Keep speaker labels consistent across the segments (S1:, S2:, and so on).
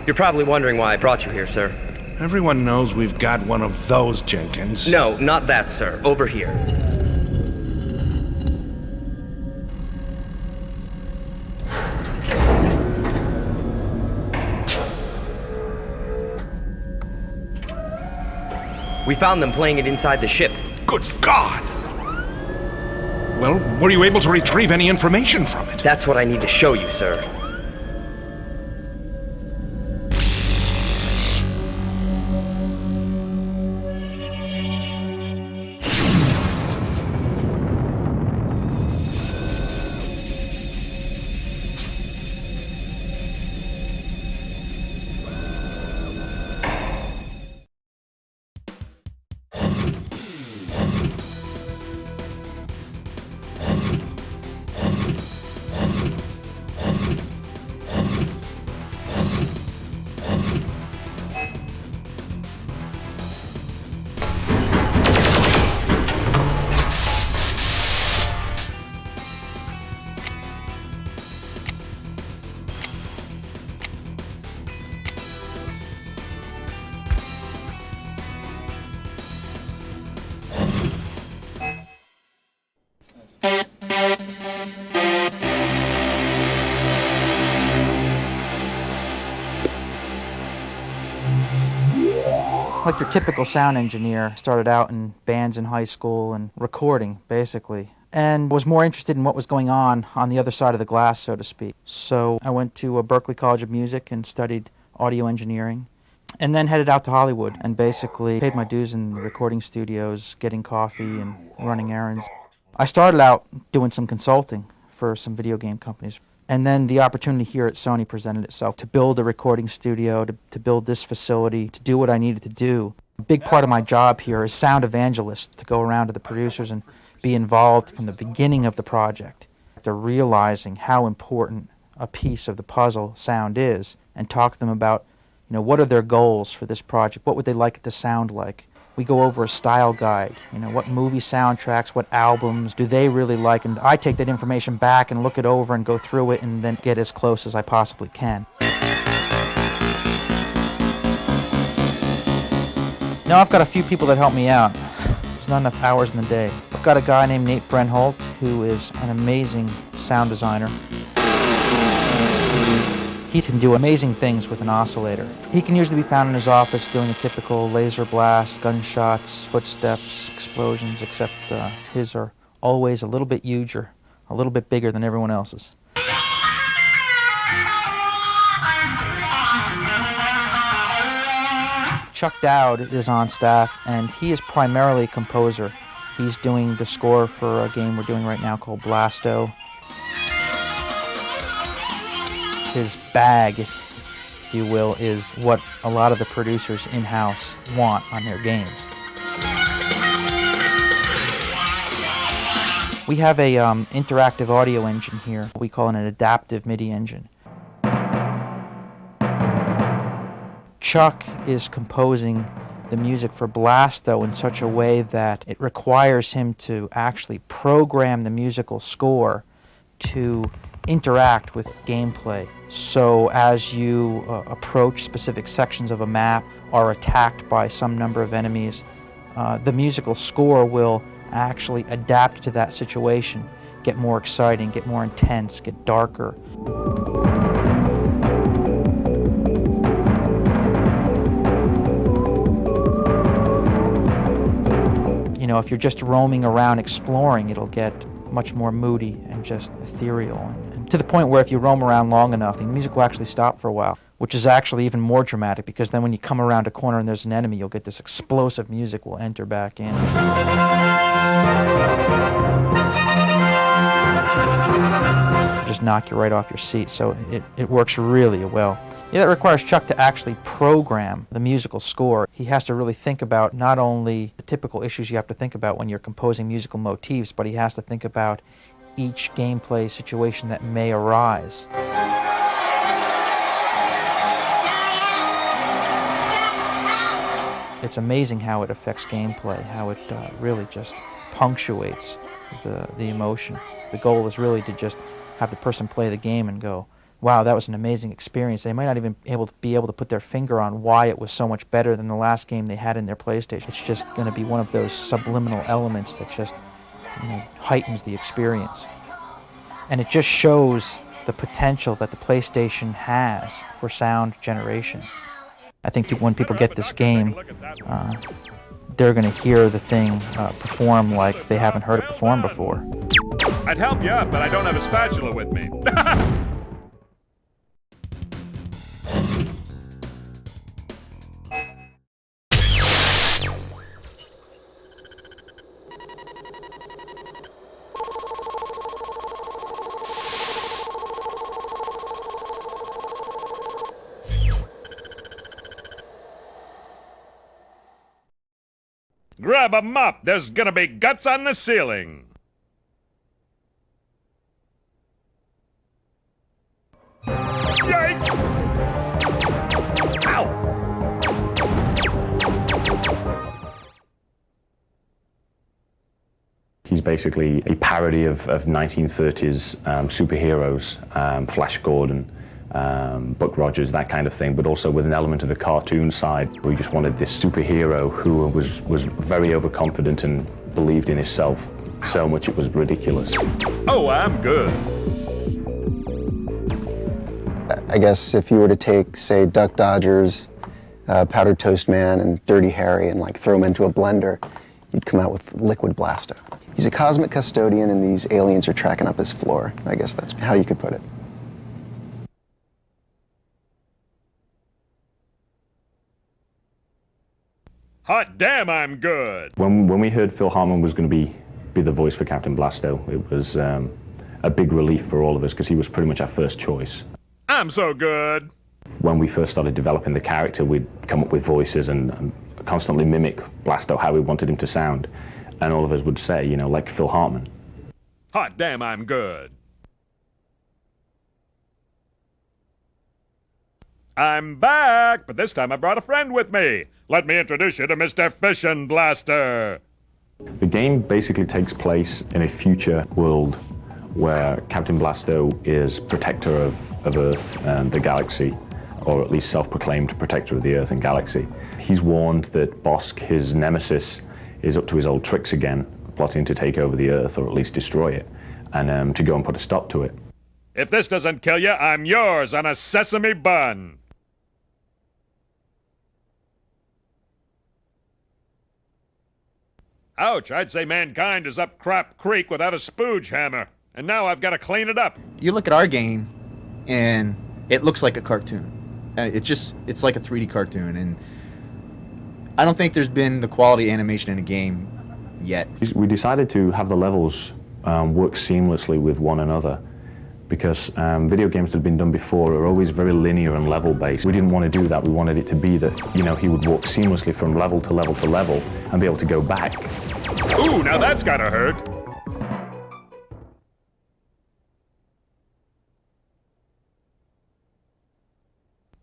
S1: You're probably wondering why I brought you here, sir.
S2: Everyone knows we've got one of those, Jenkins.
S1: No, not that, sir. Over here. We found them playing it inside the ship.
S2: Good God! Well, were you able to retrieve any information from it?
S1: That's what I need to show you, sir.
S3: Like your typical sound engineer, started out in bands in high school and recording, basically, and was more interested in what was going on the other side of the glass, so to speak. So I went to Berklee College of Music and studied audio engineering, and then headed out to Hollywood and basically paid my dues in the recording studios, getting coffee and running errands. I started out doing some consulting for some video game companies. And then the opportunity here at Sony presented itself to build a recording studio, to build this facility, to do what I needed to do. A big part of my job here is sound evangelist, to go around to the producers and be involved from the beginning of the project. They're realizing how important a piece of the puzzle sound is, and talk to them about, what are their goals for this project? What would they like it to sound like? We go over a style guide, what movie soundtracks, what albums do they really like, and I take that information back and look it over and go through it and then get as close as I possibly can. Now I've got a few people that help me out. There's not enough hours in the day. I've got a guy named Nate Brenholt, who is an amazing sound designer. He can do amazing things with an oscillator. He can usually be found in his office doing a typical laser blast, gunshots, footsteps, explosions, except his are always a little bit huger, a little bit bigger than everyone else's. Chuck Dowd is on staff, and he is primarily a composer. He's doing the score for a game we're doing right now called Blasto. His bag, if you will, is what a lot of the producers in-house want on their games. We have a interactive audio engine here. We call it an adaptive MIDI engine. Chuck is composing the music for Blasto in such a way that it requires him to actually program the musical score to interact with gameplay. So as you approach specific sections of a map, are attacked by some number of enemies, the musical score will actually adapt to that situation, get more exciting, get more intense, get darker. If you're just roaming around exploring, it'll get much more moody and just ethereal. And to the point where if you roam around long enough, the music will actually stop for a while, which is actually even more dramatic, because then when you come around a corner and there's an enemy, you'll get this explosive music will enter back in. Just knock you right off your seat, so it works really well. Yeah, that requires Chuck to actually program the musical score. He has to really think about not only the typical issues you have to think about when you're composing musical motifs, but he has to think about each gameplay situation that may arise. It's amazing how it affects gameplay, how it really just punctuates the emotion. The goal is really to just have the person play the game and go, wow, that was an amazing experience. They might not even be able to put their finger on why it was so much better than the last game they had in their PlayStation. It's just going to be one of those subliminal elements that just, heightens the experience. And it just shows the potential that the PlayStation has for sound generation. I think when people get this game, they're going to hear the thing perform like they haven't heard it perform before.
S4: I'd help you out, but I don't have a spatula with me. Grab a mop, there's gonna be guts on the ceiling. Yikes! Ow!
S5: He's basically a parody of 1930s superheroes, Flash Gordon, Buck Rogers, that kind of thing, but also with an element of the cartoon side. We just wanted this superhero who was very overconfident and believed in himself so much it was ridiculous.
S4: Oh, I'm good.
S6: I guess if you were to take, say, Duck Dodgers, Powdered Toast Man, and Dirty Harry and throw them into a blender, you'd come out with Liquid Blasto. He's a cosmic custodian and these aliens are tracking up his floor. I guess that's how you could put it.
S4: Hot damn, I'm good.
S5: When we heard Phil Hartman was going to be the voice for Captain Blasto, it was a big relief for all of us because he was pretty much our first choice.
S4: I'm so good.
S5: When we first started developing the character, we'd come up with voices and constantly mimic Blasto, how we wanted him to sound. And all of us would say, like Phil Hartman.
S4: Hot damn, I'm good. I'm back, but this time I brought a friend with me. Let me introduce you to Mr. Fission Blaster.
S5: The game basically takes place in a future world where Captain Blasto is protector of Earth and the galaxy, or at least self-proclaimed protector of the Earth and galaxy. He's warned that Bosk, his nemesis, is up to his old tricks again, plotting to take over the Earth, or at least destroy it, and to go and put a stop to it.
S4: If this doesn't kill you, I'm yours on a sesame bun. Ouch, I'd say mankind is up crap creek without a spooge hammer. And now I've got to clean it up.
S7: You look at our game, and it looks like a cartoon. It's like a 3D cartoon, and I don't think there's been the quality animation in a game yet.
S5: We decided to have the levels work seamlessly with one another because video games that had been done before are always very linear and level-based. We didn't want to do that. We wanted it to be that, he would walk seamlessly from level to level to level and be able to go back.
S4: Ooh, now that's gotta hurt.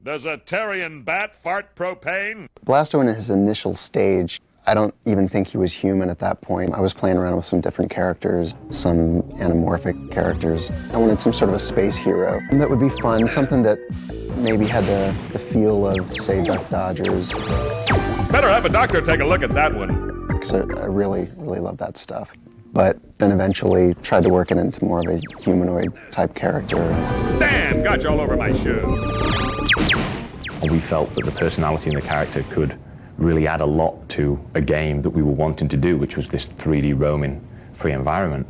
S4: Does a Terrian bat fart propane?
S6: Blasto in his initial stage, I don't even think he was human at that point. I was playing around with some different characters, some anamorphic characters. I wanted some sort of a space hero that would be fun, something that maybe had the feel of, say, Duck Dodgers.
S4: Better have a doctor take a look at that one.
S6: Because I really, really love that stuff. But then eventually tried to work it into more of a humanoid type character.
S4: Damn, got you all over my shoe.
S5: We felt that the personality in the character could really add a lot to a game that we were wanting to do, which was this 3D roaming free environment.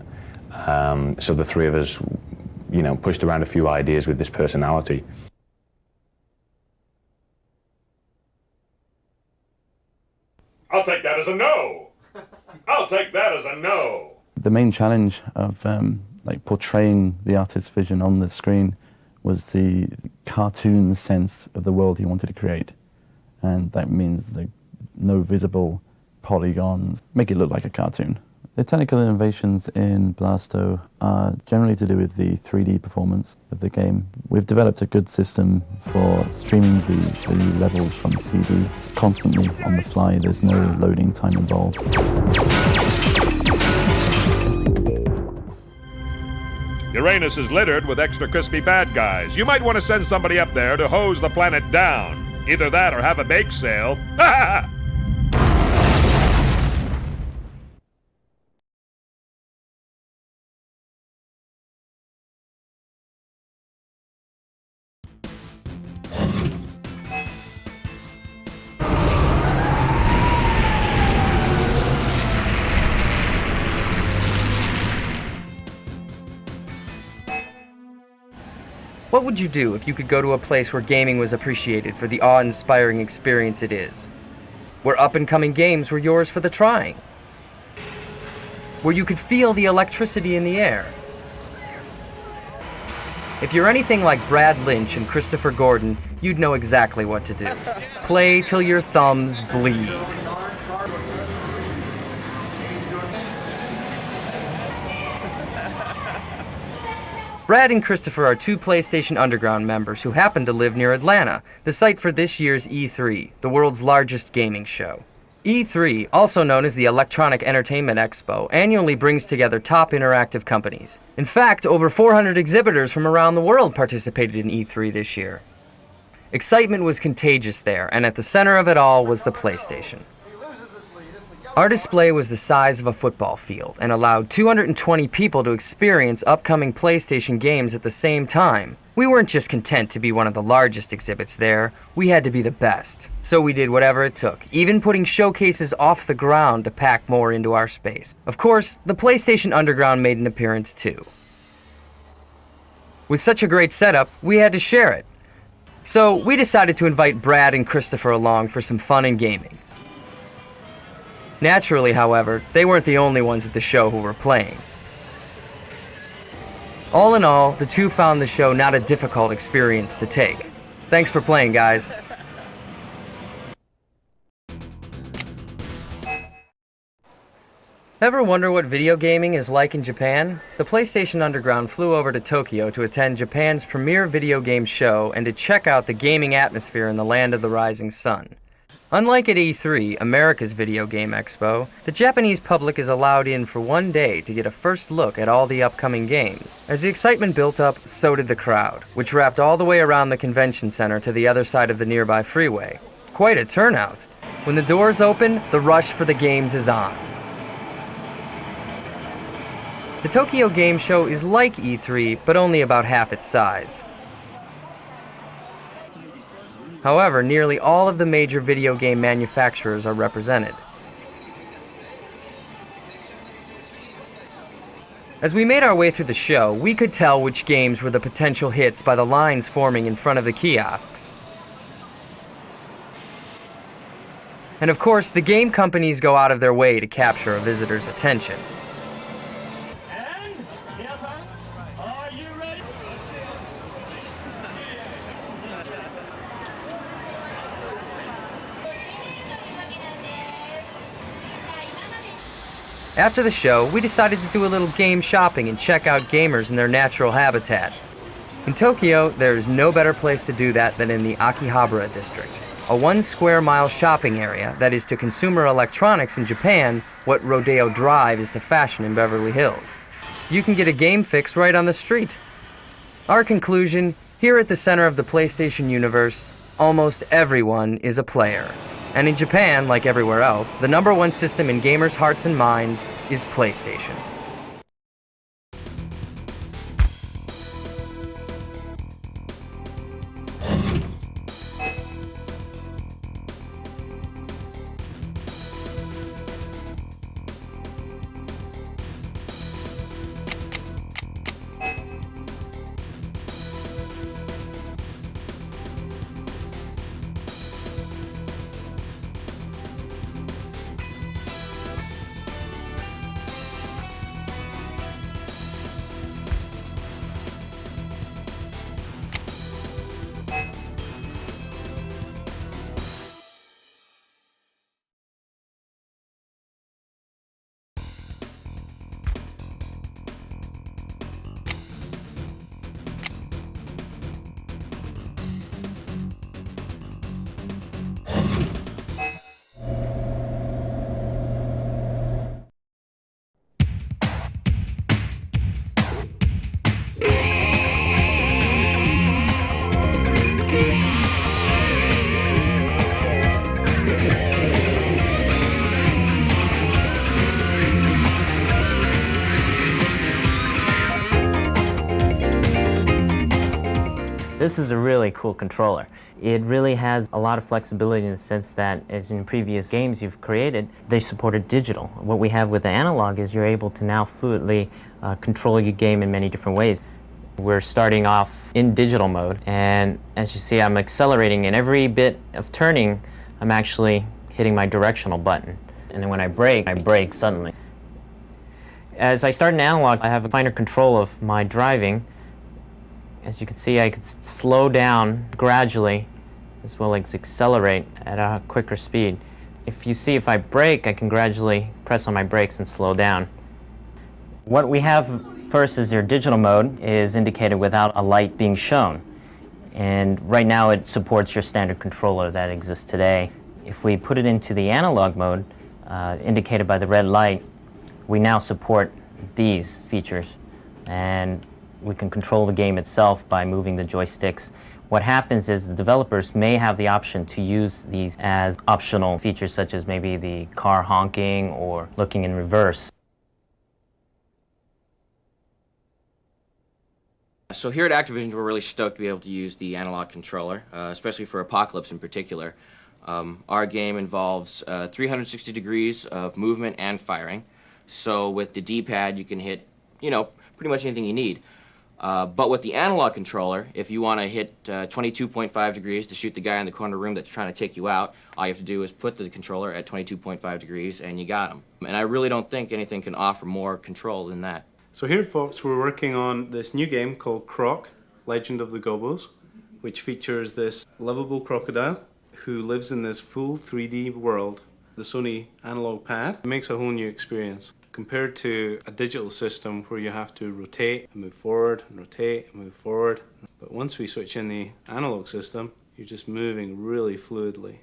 S5: So the three of us, pushed around a few ideas with this personality.
S4: I'll take that as a no. I'll take that as a no.
S8: The main challenge of portraying the artist's vision on the screen was the cartoon sense of the world he wanted to create. And that means no visible polygons, make it look like a cartoon. The technical innovations in Blasto are generally to do with the 3D performance of the game. We've developed a good system for streaming the levels from CD constantly on the fly. There's no loading time involved.
S4: You Uranus is littered with extra crispy bad guys. You might want to send somebody up there to hose the planet down. Either that or have a bake sale. Ha ha!
S1: What would you do if you could go to a place where gaming was appreciated for the awe-inspiring experience it is? Where up-and-coming games were yours for the trying? Where you could feel the electricity in the air? If you're anything like Brad Lynch and Christopher Gordon, you'd know exactly what to do. Play till your thumbs bleed. Brad and Christopher are two PlayStation Underground members who happen to live near Atlanta, the site for this year's E3, the world's largest gaming show. E3, also known as the Electronic Entertainment Expo, annually brings together top interactive companies. In fact, over 400 exhibitors from around the world participated in E3 this year. Excitement was contagious there, and at the center of it all was the PlayStation. Our display was the size of a football field and allowed 220 people to experience upcoming PlayStation games at the same time. We weren't just content to be one of the largest exhibits there, we had to be the best. So we did whatever it took, even putting showcases off the ground to pack more into our space. Of course, the PlayStation Underground made an appearance too. With such a great setup, we had to share it. So we decided to invite Brad and Christopher along for some fun and gaming. Naturally, however, they weren't the only ones at the show who were playing. All in all, the two found the show not a difficult experience to take. Thanks for playing, guys. Ever wonder what video gaming is like in Japan? The PlayStation Underground flew over to Tokyo to attend Japan's premier video game show and to check out the gaming atmosphere in the land of the rising sun. Unlike at E3, America's Video Game Expo, the Japanese public is allowed in for one day to get a first look at all the upcoming games. As the excitement built up, so did the crowd, which wrapped all the way around the convention center to the other side of the nearby freeway. Quite a turnout. When the doors open, the rush for the games is on. The Tokyo Game Show is like E3, but only about half its size. However, nearly all of the major video game manufacturers are represented. As we made our way through the show, we could tell which games were the potential hits by the lines forming in front of the kiosks. And of course, the game companies go out of their way to capture a visitor's attention. After the show, we decided to do a little game shopping and check out gamers in their natural habitat. In Tokyo, there is no better place to do that than in the Akihabara district, a 1 square mile shopping area that is to consumer electronics in Japan what Rodeo Drive is to fashion in Beverly Hills. You can get a game fix right on the street. Our conclusion, here at the center of the PlayStation universe, almost everyone is a player. And in Japan, like everywhere else, the #1 system in gamers' hearts and minds is PlayStation.
S9: This is a really cool controller. It really has a lot of flexibility in the sense that, as in previous games you've created, they supported digital. What we have with the analog is you're able to now fluidly control your game in many different ways. We're starting off in digital mode, and as you see, I'm accelerating, and every bit of turning, I'm actually hitting my directional button. And then when I brake suddenly. As I start in analog, I have a finer control of my driving. As you can see, I can slow down gradually, as well as accelerate at a quicker speed. If you see, if I brake, I can gradually press on my brakes and slow down. What we have first is your digital mode is indicated without a light being shown. And right now it supports your standard controller that exists today. If we put it into the analog mode, indicated by the red light, we now support these features. And we can control the game itself by moving the joysticks. What happens is the developers may have the option to use these as optional features, such as maybe the car honking or looking in reverse.
S10: So here at Activision, we're really stoked to be able to use the analog controller, especially for Apocalypse in particular. Our game involves 360 degrees of movement and firing. So with the D-pad, you can hit, pretty much anything you need. But with the analog controller, if you want to hit 22.5 degrees to shoot the guy in the corner room that's trying to take you out, all you have to do is put the controller at 22.5 degrees and you got him. And I really don't think anything can offer more control than that.
S11: So here at Fox, we're working on this new game called Croc, Legend of the Gobos, which features this lovable crocodile who lives in this full 3D world. The Sony analog pad makes a whole new experience compared to a digital system where you have to rotate and move forward and rotate and move forward. But once we switch in the analog system, you're just moving really fluidly.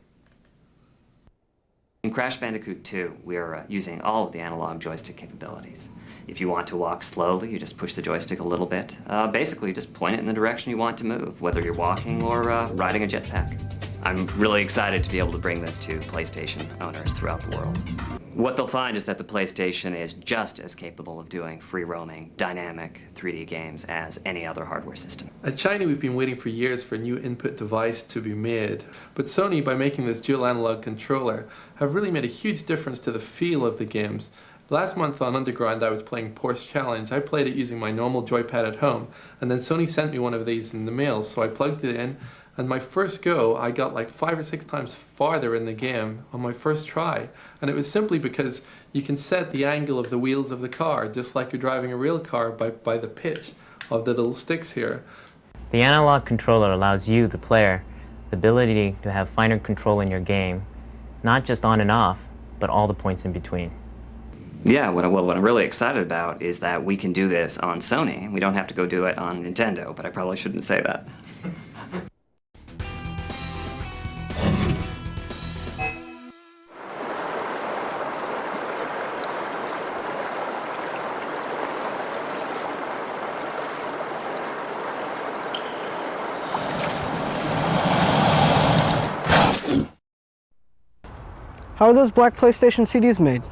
S12: In Crash Bandicoot 2, we are using all of the analog joystick capabilities. If you want to walk slowly, you just push the joystick a little bit. Basically, just point it in the direction you want to move, whether you're walking or riding a jetpack. I'm really excited to be able to bring this to PlayStation owners throughout the world. What they'll find is that the PlayStation is just as capable of doing free-roaming, dynamic 3D games as any other hardware system.
S13: At China, we've been waiting for years for a new input device to be made. But Sony, by making this dual analog controller, have really made a huge difference to the feel of the games. Last month on Underground, I was playing Porsche Challenge. I played it using my normal joypad at home, and then Sony sent me one of these in the mail, so I plugged it in, and my first go, I got like 5 or 6 times farther in the game on my first try. And it was simply because you can set the angle of the wheels of the car, just like you're driving a real car, by the pitch of the little sticks here.
S9: The analog controller allows you, the player, the ability to have finer control in your game, not just on and off, but all the points in between.
S12: Yeah, what I'm really excited about is that we can do this on Sony. We don't have to go do it on Nintendo, but I probably shouldn't say that.
S14: How are those black PlayStation CDs made?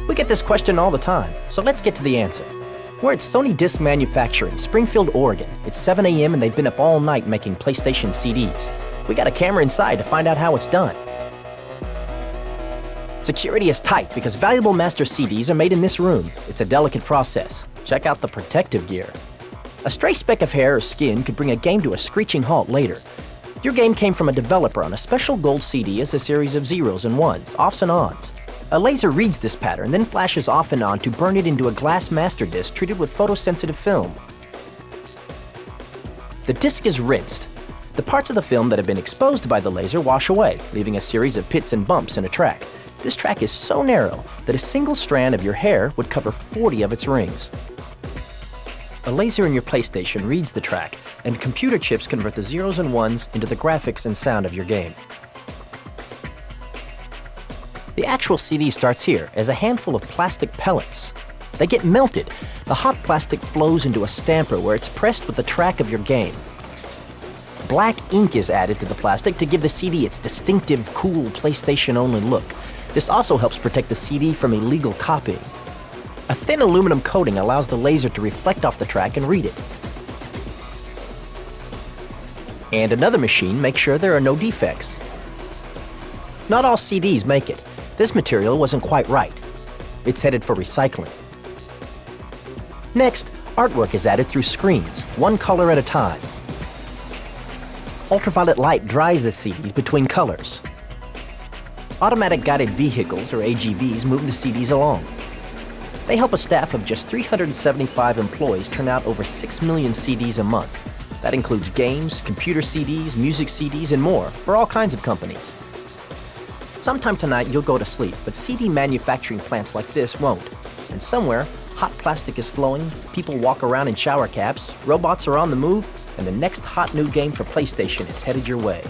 S15: We get this question all the time, so let's get to the answer. We're at Sony Disc Manufacturing, Springfield, Oregon. It's 7 a.m. and they've been up all night making PlayStation CDs. We got a camera inside to find out how it's done. Security is tight because valuable master CDs are made in this room. It's a delicate process. Check out the protective gear. A stray speck of hair or skin could bring a game to a screeching halt later. Your game came from a developer on a special gold CD as a series of zeros and ones, offs and ons. A laser reads this pattern, then flashes off and on to burn it into a glass master disc treated with photosensitive film. The disc is rinsed. The parts of the film that have been exposed by the laser wash away, leaving a series of pits and bumps in a track. This track is so narrow that a single strand of your hair would cover 40 of its rings. A laser in your PlayStation reads the track, and computer chips convert the zeros and ones into the graphics and sound of your game. The actual CD starts here as a handful of plastic pellets. They get melted. The hot plastic flows into a stamper where it's pressed with the track of your game. Black ink is added to the plastic to give the CD its distinctive, cool PlayStation-only look. This also helps protect the CD from illegal copying. A thin aluminum coating allows the laser to reflect off the track and read it. And another machine makes sure there are no defects. Not all CDs make it. This material wasn't quite right. It's headed for recycling. Next, artwork is added through screens, one color at a time. Ultraviolet light dries the CDs between colors. Automatic guided vehicles, or AGVs, move the CDs along. They help a staff of just 375 employees turn out over 6 million CDs a month. That includes games, computer CDs, music CDs, and more for all kinds of companies. Sometime tonight you'll go to sleep, but CD manufacturing plants like this won't. And somewhere, hot plastic is flowing, people walk around in shower caps, robots are on the move, and the next hot new game for PlayStation is headed your way.